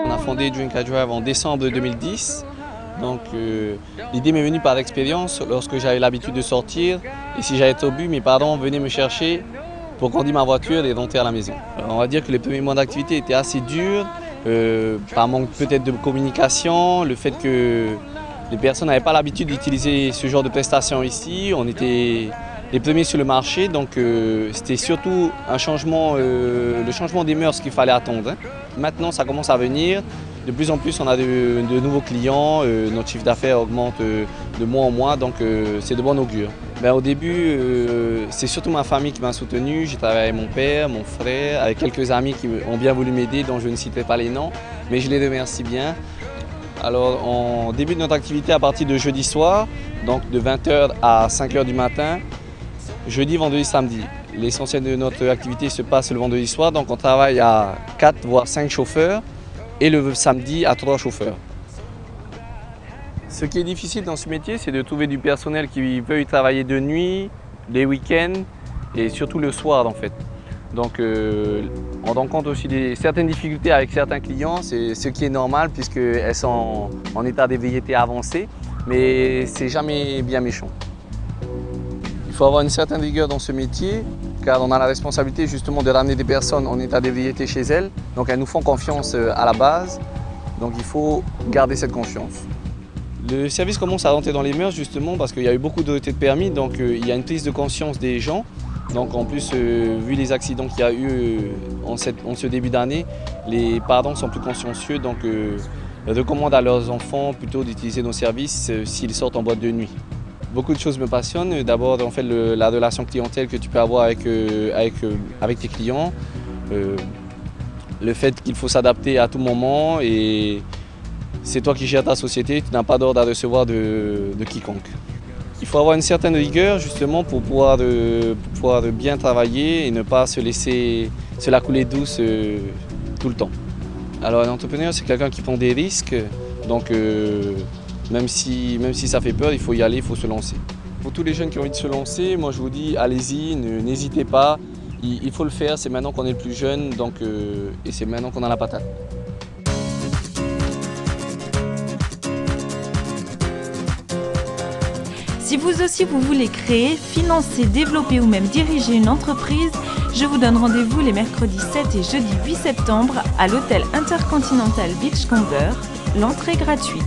On a fondé Drink and Drive en décembre 2010. Donc l'idée m'est venue par expérience lorsque j'avais l'habitude de sortir. Et si j'avais trop bu, mes parents venaient me chercher pour conduire ma voiture et rentrer à la maison. Alors, on va dire que les premiers mois d'activité étaient assez durs, par manque peut-être de communication, le fait que les personnes n'avaient pas l'habitude d'utiliser ce genre de prestations ici. On était les premiers sur le marché, donc c'était surtout un changement, le changement des mœurs qu'il fallait attendre. Maintenant, ça commence à venir. De plus en plus, on a de nouveaux clients, notre chiffre d'affaires augmente de mois en mois, donc c'est de bon augure. Ben, au début, c'est surtout ma famille qui m'a soutenu. J'ai travaillé avec mon père, mon frère, avec quelques amis qui ont bien voulu m'aider, dont je ne citerai pas les noms, mais je les remercie bien. Alors, on débute notre activité à partir de jeudi soir, donc de 20 h à 5 h du matin, jeudi, vendredi, samedi. L'essentiel de notre activité se passe le vendredi soir, donc on travaille à 4 voire 5 chauffeurs et le samedi à 3 chauffeurs. Ce qui est difficile dans ce métier, c'est de trouver du personnel qui veut y travailler de nuit, les week-ends et surtout le soir en fait. Donc on rencontre aussi certaines difficultés avec certains clients, c'est ce qui est normal puisqu'elles sont en état d'ébriété avancé, mais c'est jamais bien méchant. Il faut avoir une certaine rigueur dans ce métier car on a la responsabilité justement de ramener des personnes en état d'ébriété chez elles, donc elles nous font confiance à la base, donc il faut garder cette confiance. Le service commence à rentrer dans les mœurs justement parce qu'il y a eu beaucoup de retraits de permis, donc il y a une prise de conscience des gens. Donc en plus, vu les accidents qu'il y a eu en ce début d'année, les parents sont plus consciencieux, donc recommandent à leurs enfants plutôt d'utiliser nos services s'ils sortent en boîte de nuit. Beaucoup de choses me passionnent. D'abord, en fait, la relation clientèle que tu peux avoir avec tes clients, le fait qu'il faut s'adapter à tout moment et c'est toi qui gères ta société, tu n'as pas d'ordre à recevoir de quiconque. Il faut avoir une certaine rigueur justement pour pouvoir bien travailler et ne pas se laisser la couler douce tout le temps. Alors un entrepreneur, c'est quelqu'un qui prend des risques, donc même si ça fait peur, il faut y aller, il faut se lancer. Pour tous les jeunes qui ont envie de se lancer, moi je vous dis allez-y, n'hésitez pas, il faut le faire, c'est maintenant qu'on est le plus jeune et c'est maintenant qu'on a la patate. Si vous aussi vous voulez créer, financer, développer ou même diriger une entreprise, je vous donne rendez-vous les mercredis 7 et jeudi 8 septembre à l'hôtel Intercontinental Beachcomber, l'entrée gratuite.